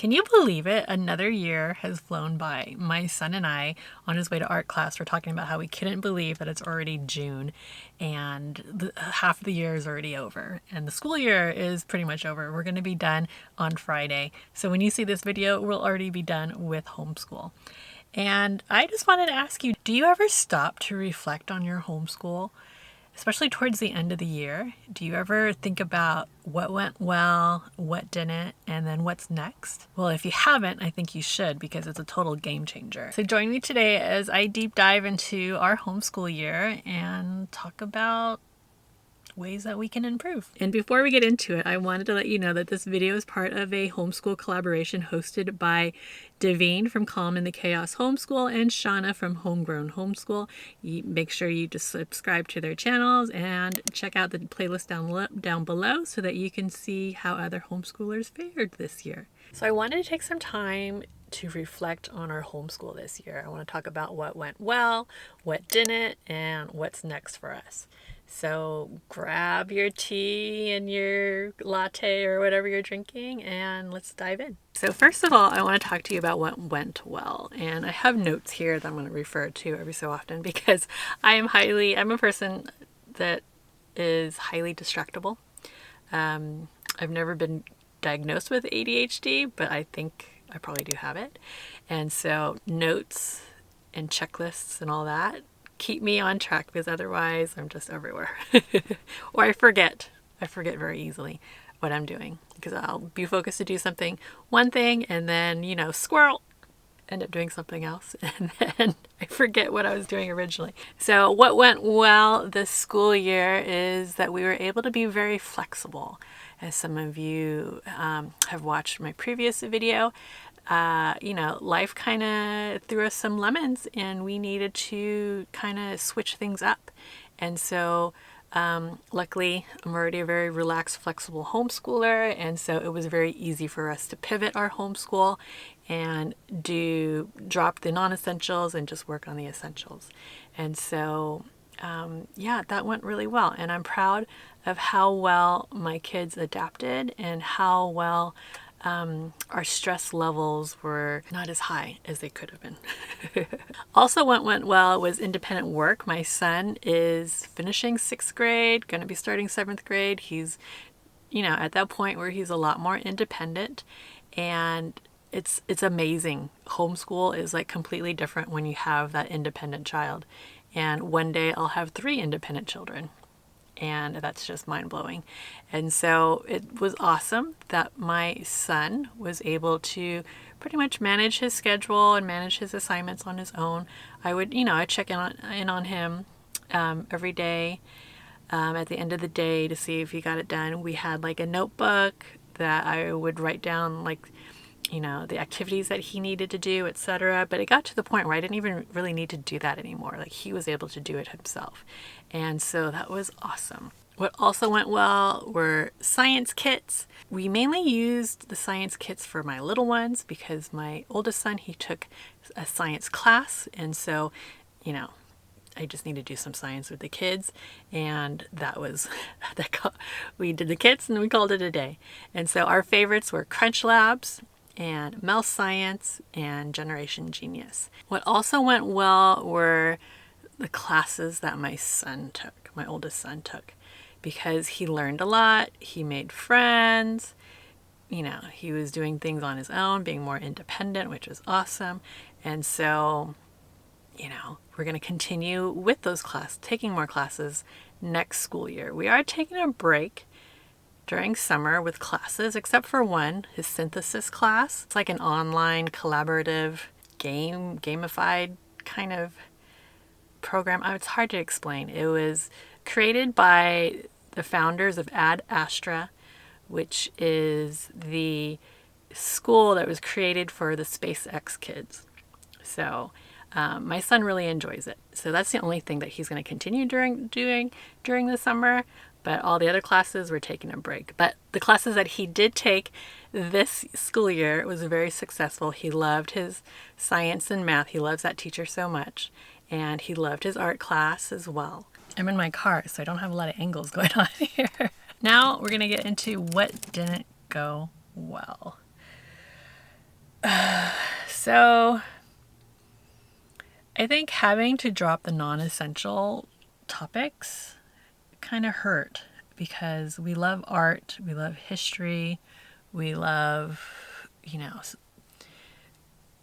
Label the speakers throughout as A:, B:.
A: Can you believe it? Another year has flown by. My son and I, on his way to art class, were talking about how we couldn't believe that it's already June and half of the year is already over. And the school year is pretty much over. We're going to be done on Friday. So when you see this video, we'll already be done with homeschool. And I just wanted to ask you, do you ever stop to reflect on your homeschool? Especially towards the end of the year, do you ever think about what went well, what didn't, and then what's next? Well, if you haven't, I think you should, because it's a total game changer. So join me today as I deep dive into our homeschool year and talk about ways that we can improve. And before we get into it, I wanted to let you know that this video is part of a homeschool collaboration hosted by Davene from Calm in the Chaos Homeschool and Shauna from Homegrown Homeschool. Make sure you just subscribe to their channels and check out the playlist down below so that you can see how other homeschoolers fared this year. So I wanted to take some time to reflect on our homeschool this year. I want to talk about what went well, what didn't, and what's next for us. So grab your tea and your latte or whatever you're drinking and let's dive in. So first of all, I want to talk to you about what went well. And I have notes here that I'm going to refer to every so often because I'm a person that is highly distractible. I've never been diagnosed with ADHD, but I think I probably do have it. And so notes and checklists and all that keep me on track, because otherwise I'm just everywhere. Or I forget very easily what I'm doing, because I'll be focused to do one thing, and then, squirrel, end up doing something else, and then I forget what I was doing originally. So what went well this school year is that we were able to be very flexible. As some of you have watched my previous video, life kind of threw us some lemons and we needed to kind of switch things up. And so luckily, I'm already a very relaxed, flexible homeschooler. And so it was very easy for us to pivot our homeschool and drop the non-essentials and just work on the essentials. And so that went really well. And I'm proud of how well my kids adapted and how well our stress levels were not as high as they could have been. Also, what went well was independent work. My son is finishing 6th grade, going to be starting 7th grade. He's, at that point where he's a lot more independent, and it's amazing. Homeschool is like completely different when you have that independent child. And one day I'll have 3 independent children. And that's just mind-blowing. And so it was awesome that my son was able to pretty much manage his schedule and manage his assignments on his own. I check in on him every day at the end of the day to see if he got it done. We had like a notebook that I would write down the activities that he needed to do, etc. But it got to the point where I didn't even really need to do that anymore. Like, he was able to do it himself. And so that was awesome. What also went well were science kits. We mainly used the science kits for my little ones because my oldest son, he took a science class. And so, I just need to do some science with the kids. And that was, we did the kits and we called it a day. And so our favorites were Crunch Labs and Mouse Science and Generation Genius. What also went well were the classes that my oldest son took, because he learned a lot, he made friends, he was doing things on his own, being more independent, which was awesome. And so, we're going to continue with those taking more classes next school year. We are taking a break during summer with classes, except for one, his synthesis class. It's like an online collaborative gamified kind of program. It's hard to explain. It was created by the founders of Ad Astra, which is the school that was created for the SpaceX kids. So my son really enjoys it. So that's the only thing that he's going to continue doing during the summer. But all the other classes were taking a break. But the classes that he did take this school year was very successful. He loved his science and math. He loves that teacher so much. And he loved his art class as well. I'm in my car, so I don't have a lot of angles going on here. Now we're going to get into what didn't go well. So I think having to drop the non-essential topics kind of hurt because we love art, we love history, we love,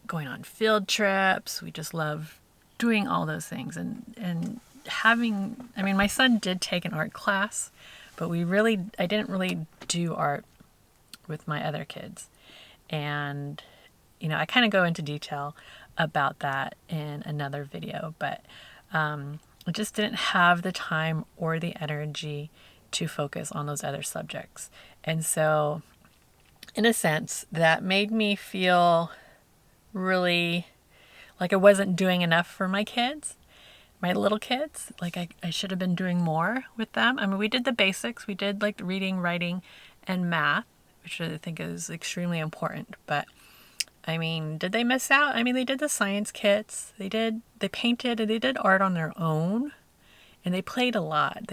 A: going on field trips. We just love doing all those things and having, my son did take an art class, but I didn't really do art with my other kids. And, I kind of go into detail about that in another video, but I just didn't have the time or the energy to focus on those other subjects. And so, in a sense, that made me feel really like I wasn't doing enough for my kids, my little kids. Like I should have been doing more with them. We did the basics. We did like reading, writing, and math, which I think is extremely important. But did they miss out? They did the science kits. They painted and they did art on their own. And they played a lot.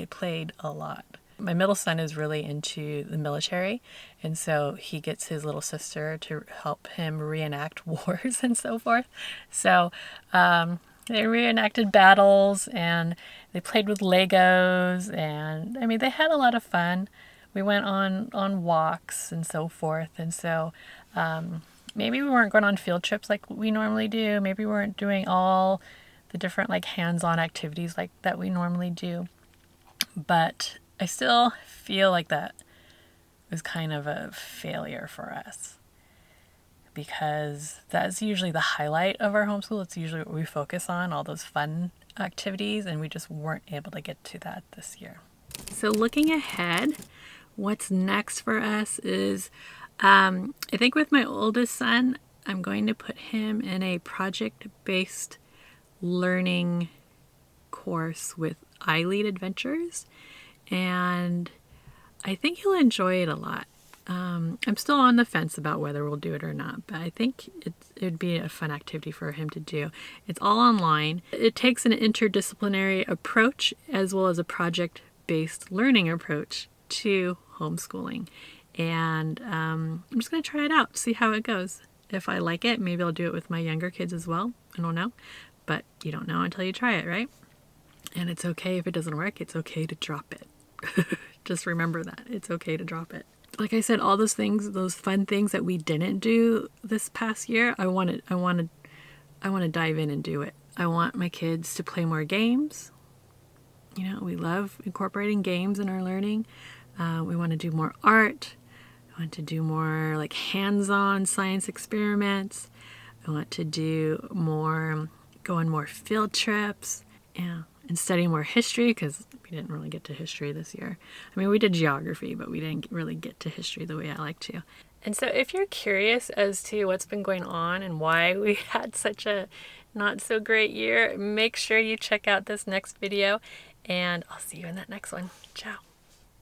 A: My middle son is really into the military. And so he gets his little sister to help him reenact wars and so forth. So they reenacted battles and they played with Legos. And they had a lot of fun. We went on walks and so forth. And so maybe we weren't going on field trips like we normally do. Maybe we weren't doing all the different like hands-on activities like that we normally do. But I still feel like that was kind of a failure for us because that's usually the highlight of our homeschool. It's usually what we focus on, all those fun activities, and we just weren't able to get to that this year. So looking ahead, what's next for us is I think with my oldest son, I'm going to put him in a project-based learning course with iLead Adventures, and I think he'll enjoy it a lot. I'm still on the fence about whether we'll do it or not, but I think it'd be a fun activity for him to do. It's all online. It takes an interdisciplinary approach as well as a project-based learning approach to homeschooling. And I'm just going to try it out, see how it goes. If I like it, maybe I'll do it with my younger kids as well. I don't know. But you don't know until you try it, right? And it's okay if it doesn't work. It's okay to drop it. Just remember that. It's okay to drop it. Like I said, all those things, those fun things that we didn't do this past year, I want to dive in and do it. I want my kids to play more games. We love incorporating games in our learning. We want to do more art. I want to do more like hands-on science experiments. I want to do more, go on more field trips, and study more history because we didn't really get to history this year. We did geography, but we didn't really get to history the way I like to. And so if you're curious as to what's been going on and why we had such a not so great year, make sure you check out this next video, and I'll see you in that next one. Ciao.